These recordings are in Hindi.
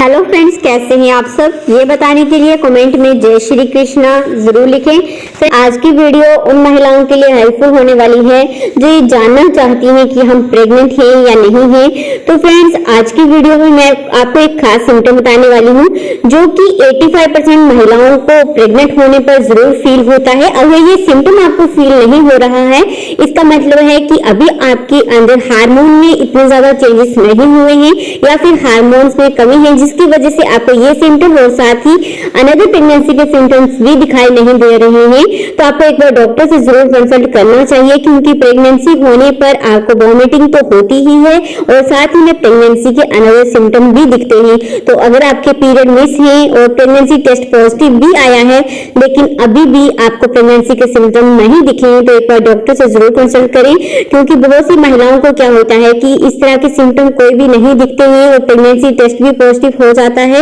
हेलो फ्रेंड्स, कैसे हैं आप सब? ये बताने के लिए कमेंट में जय श्री कृष्णा जरूर लिखें। फिर आज की वीडियो उन महिलाओं के लिए हेल्पफुल होने वाली है जो ये जानना चाहती हैं कि हम प्रेग्नेंट हैं या नहीं हैं। तो फ्रेंड्स, आज की वीडियो में मैं आपको एक खास सिम्टम बताने वाली हूँ जो कि 85% महिलाओं को प्रेग्नेंट होने पर जरूर फील होता है। अगर ये सिम्टम आपको फील नहीं हो रहा है, इसका मतलब है कि अभी आपके अंदर हार्मोन में इतने ज्यादा चेंजेस नहीं हुए हैं या फिर हार्मोन्स में कमी है, जिसकी वजह से आपको ये सिम्टम और साथ ही अनदर प्रेगनेंसी के सिम्टम्स भी दिखाई नहीं दे रहे हैं। तो आपको एक बार डॉक्टर से जरूर कंसल्ट करना चाहिए, क्योंकि प्रेगनेंसी होने पर आपको वॉमिटिंग तो होती ही है और साथ ही में प्रेगनेंसी के अनदर सिम्टम भी दिखते हैं। तो अगर आपके पीरियड मिस है और प्रेगनेंसी टेस्ट पॉजिटिव भी आया है लेकिन अभी भी आपको प्रेगनेंसी के सिम्टम नहीं दिखे हैं, तो एक बार डॉक्टर से जरूर कंसल्ट करें, क्योंकि बहुत सी महिलाओं को क्या होता है कि इस तरह के सिम्टम कोई भी नहीं दिखते हैं और प्रेगनेंसी टेस्ट भी पॉजिटिव हो जाता है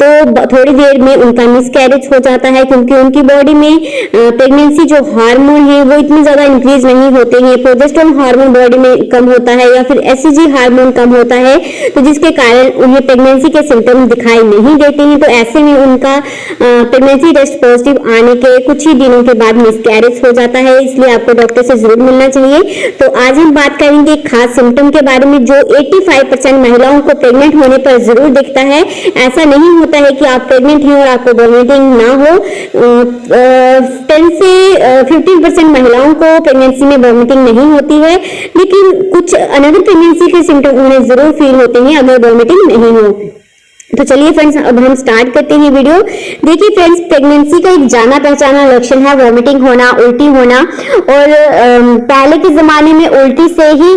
तो थोड़ी देर में उनका मिसकैरेज हो जाता है, क्योंकि उनकी बॉडी में प्रेगनेंसी जो हार्मोन है वो इतने ज्यादा इंक्रीज नहीं होते हैं। प्रोजेस्टेरोन हार्मोन बॉडी में कम होता है या फिर एससीजी हार्मोन कम होता है, तो जिसके कारण उन्हें प्रेगनेंसी के सिम्टम दिखाई नहीं देते हैं। तो ऐसे में उनका प्रेगनेंसी टेस्ट पॉजिटिव आने के कुछ ही दिनों के बाद मिसकैरेज हो जाता है, इसलिए आपको डॉक्टर से जरूर मिलना चाहिए। तो आज हम बात करेंगे एक खास सिम्टम के बारे में जो 85% महिलाओं को प्रेग्नेंट होने पर जरूर दिखता है। ऐसा नहीं होता है कि आप प्रेग्नेंट हैं और आपको वॉमिटिंग ना हो। 10 से 15% महिलाओं को प्रेगनेंसी में वॉमिटिंग नहीं होती है, लेकिन कुछ अनदर प्रेगनेंसी के सिम्टम उन्हें जरूर फील होते हैं अगर वॉमिटिंग नहीं हो। तो चलिए फ्रेंड्स, अब हम स्टार्ट करते हैं वीडियो। देखिए फ्रेंड्स, प्रेगनेंसी का एक जाना पहचाना लक्षण है वॉमिटिंग होना, उल्टी होना। और पहले के जमाने में उल्टी से ही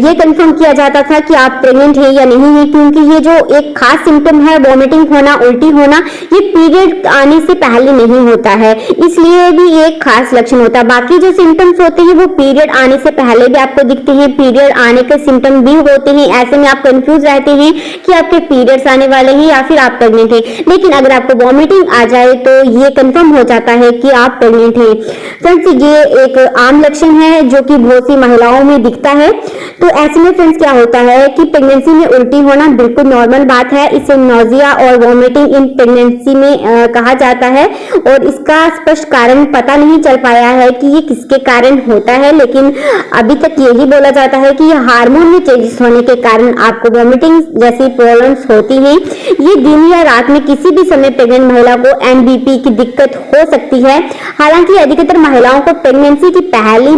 ये कंफर्म किया जाता था कि आप प्रेग्नेंट हैं या नहीं है, क्योंकि ये जो एक खास सिम्टम है वॉमिटिंग होना, उल्टी होना, ये पीरियड आने से पहले नहीं होता है, इसलिए भी एक खास लक्षण होता है। बाकी जो सिम्टम्स होते हैं वो पीरियड आने से पहले भी आपको दिखते हैं, पीरियड आने के सिम्टम भी होते हैं। ऐसे में आप कंफ्यूज रहते हैं कि आपके पीरियड्स आने वाले या फिर आप प्रेग्नेंट हैं, लेकिन अगर आपको वॉमिटिंग आ जाए तो ये कंफर्म हो जाता है कि आप प्रेग्नेंट हैं। फ्रेंड्स, ये एक आम लक्षण है जो कि बहुत सी महिलाओं में दिखता है। तो ऐसे में फ्रेंड्स क्या होता है कि प्रेगनेंसी में उल्टी होना बिल्कुल नॉर्मल बात है। इसे नोजिया और वॉमिटिंग इन प्रेगनेंसी में कहा जाता है और इसका स्पष्ट कारण पता नहीं चल पाया है कि ये किसके कारण होता है, लेकिन अभी तक यही बोला जाता है कि हार्मोन में चेंजेस होने के कारण आपको वॉमिटिंग जैसी प्रॉब्लम्स होती हैं। ये दिन या रात में किसी भी समय प्रेग्नेंट महिला को एनबीपी की दिक्कत हो सकती है। हालांकि अधिकतर महिलाओं को प्रेगनेंसी की पहली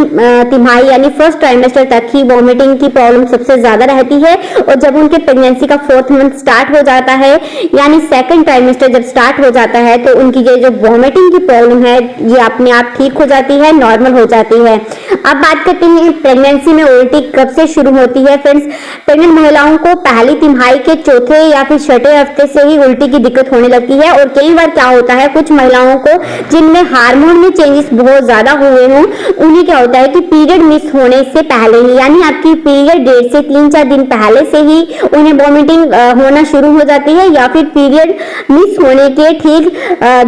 तिमाही यानी फर्स्ट ट्राइमेस्टर तक ही वॉमिटिंग की प्रॉब्लम सबसे ज्यादा रहती है, और जब उनके प्रेगनेंसी का 4th मंथ स्टार्ट हो जाता है यानी सेकंड ट्राइमेस्टर जब स्टार्ट हो जाता है तो उनकी ये जो वॉमिटिंग की प्रॉब्लम है ये अपने आप ठीक हो जाती है, नॉर्मल हो जाती है। अब बात करते हैं प्रेगनेंसी में उल्टी कब से शुरू होती है। फ्रेंड्स, प्रेग्नेंट महिलाओं को पहली तिमाही के चौथे या फिर छठे हफ्ते से ही उल्टी की दिक्कत होने लगती है, और कई बार क्या होता है कुछ महिलाओं को जिनमें हार्मोन में चेंजेस बहुत ज्यादा हुए हों, उन्हें क्या होता है कि पीरियड मिस होने से पहले ही यानी आपकी पीरियड डेट से 3-4 दिन पहले से ही उन्हें वॉमिटिंग होना शुरू हो जाती है, या फिर पीरियड मिस होने के ठीक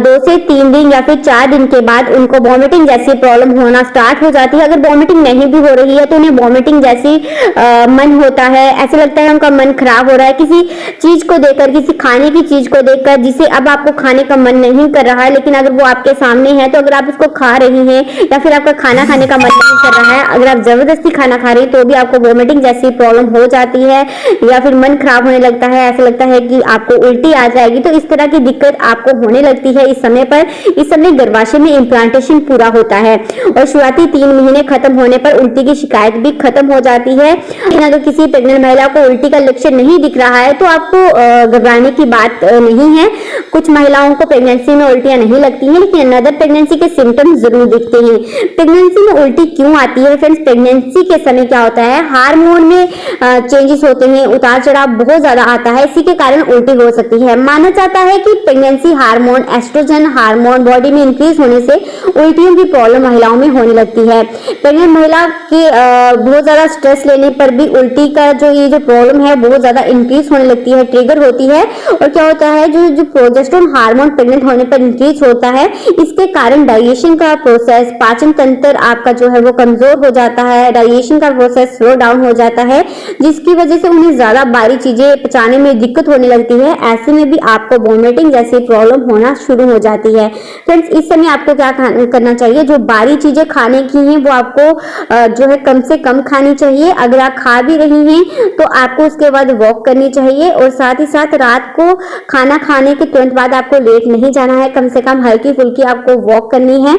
2 से 3 दिन या फिर 4 दिन के बाद उनको वॉमिटिंग जैसी प्रॉब्लम होना स्टार्ट हो जाती है। अगर वॉमिटिंग नहीं भी हो रही है तो उन्हें वॉमिटिंग जैसी मन होता है, ऐसा लगता है उनका मन खराब हो रहा है किसी चीज को देखकर, किसी खाने की चीज को देखकर जिसे अब आपको खाने का मन नहीं कर रहा है, लेकिन अगर वो आपके सामने है तो अगर आप उसको खा रही हैं, या फिर आपका खाना खाने का मन नहीं कर रहा है, अगर आप जबरदस्ती खाना खा रही हैं तो भी आपको वॉमिटिंग जैसी प्रॉब्लम हो जाती है या फिर मन खराब होने लगता है, ऐसा लगता है कि आपको उल्टी आ जाएगी। तो इस तरह की दिक्कत आपको होने लगती है इस समय पर। इस समय गर्भाशय में इम्प्लांटेशन पूरा होता है और शुरुआती 3 महीने खत्म होने पर उल्टी की शिकायत भी खत्म हो जाती है। लेकिन अगर किसी प्रेग्नेंट महिला को उल्टी का लक्षण नहीं दिख रहा है तो आपको घबराने की बात नहीं है। कुछ महिलाओं को प्रेगनेंसी में उल्टियां नहीं लगती हैं, लेकिन अनदर प्रेगनेंसी के सिम्टम्स जरूर दिखते हैं। प्रेगनेंसी में उल्टी क्यों आती है? फ्रेंड्स, प्रेगनेंसी के समय क्या होता है, हार्मोन में चेंजेस होते हैं, उतार चढ़ाव बहुत ज्यादा आता है, इसी के कारण उल्टी हो सकती है। माना जाता है कि pregnancy hormone oestrogen hormone body में इंक्रीज होने से उल्टियों की प्रॉब्लम महिलाओं में होने लगती है। प्रेगनेंट महिला के बहुत ज्यादा स्ट्रेस लेने पर भी उल्टी का जो ये जो प्रॉब्लम है बहुत ज्यादा इंक्रीज होने लगती है, ट्रिगर होती है। और क्या होता है, जो प्रोजेस्टेरोन हार्मोन प्रेग्नेंट होने पर इंक्रीज होता है, इसके कारण डाइजेशन का प्रोसेस, पाचन तंत्र आपका जो है वो कमजोर हो जाता है, डाइजेशन का प्रोसेस स्लो डाउन हो जाता है, जिसकी वजह से उन्हें ज्यादा भारी चीजें पचाने में दिक्कत होने लगती है। ऐसे में भी आपको वॉमिटिंग जैसी प्रॉब्लम होना शुरू हो जाती है। फ्रेंड्स, इस समय आपको क्या करना चाहिए, जो भारी चीजें खाने की हैं वो आपको जो है कम से कम खानी चाहिए। अगर आप खा भी रही हैं तो आपको उसके बाद वॉक करनी चाहिए, और साथ ही साथ रात को खाना खाने के तुरंत बाद आपको लेट नहीं जाना है, कम से कम हल्की फुल्की आपको वॉक करनी है,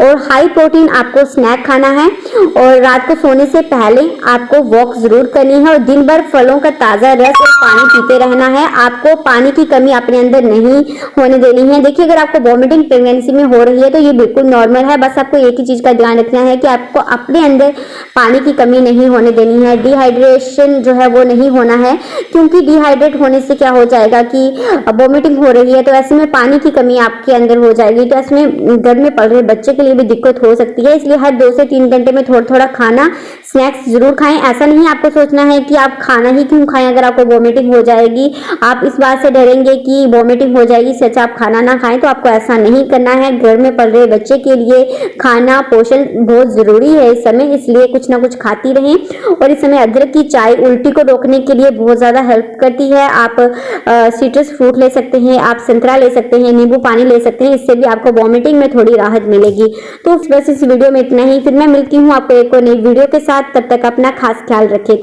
और हाई प्रोटीन आपको स्नैक खाना है, और रात को सोने से पहले आपको वॉक जरूर करनी है, और दिन भर फलों का ताजा रस और पानी पीते रहना है। आपको पानी की कमी अपने अंदर नहीं होने देनी है। देखिए, अगर आपको वॉमिटिंग प्रेगनेंसी में हो रही है तो ये बिल्कुल नॉर्मल है, बस आपको एक ही चीज का ध्यान रखना है कि आपको अपने अंदर पानी की कमी नहीं होने देनी है, डिहाइड्रेशन जो है वो नहीं होना है, क्योंकि डिहाइड्रेट होने से क्या हो जाएगा कि वॉमिटिंग हो रही है तो ऐसे में पानी की कमी आपके अंदर हो जाएगी, तो ऐसे में घर में पल रहे बच्चे के लिए भी दिक्कत हो सकती है। इसलिए हर 2 से 3 घंटे में थोड़ा थोड़ा खाना, स्नैक्स जरूर खाएं। ऐसा नहीं आपको सोचना है कि आप खाना ही क्यों खाएं अगर आपको वॉमिटिंग हो जाएगी, आप इस बात से डरेंगे कि वॉमिटिंग हो जाएगी, सच आप खाना ना खाएं, तो आपको ऐसा नहीं करना है। घर में पल रहे बच्चे के लिए खाना पोषण बहुत जरूरी है इस समय, इसलिए कुछ ना कुछ खाती रहें। और इस समय अदरक की चाय उल्टी को रोकने के लिए बहुत ज्यादा हेल्प करती है। आप सिट्रस फ्रूट ले सकते हैं, आप संतरा ले सकते हैं, नींबू पानी ले सकते हैं, इससे भी आपको वॉमिटिंग में थोड़ी राहत मिलेगी। तो बस इस वीडियो में इतना ही, फिर मैं मिलती हूँ आपको एक और नई वीडियो के साथ। तब तक अपना खास ख्याल रखें।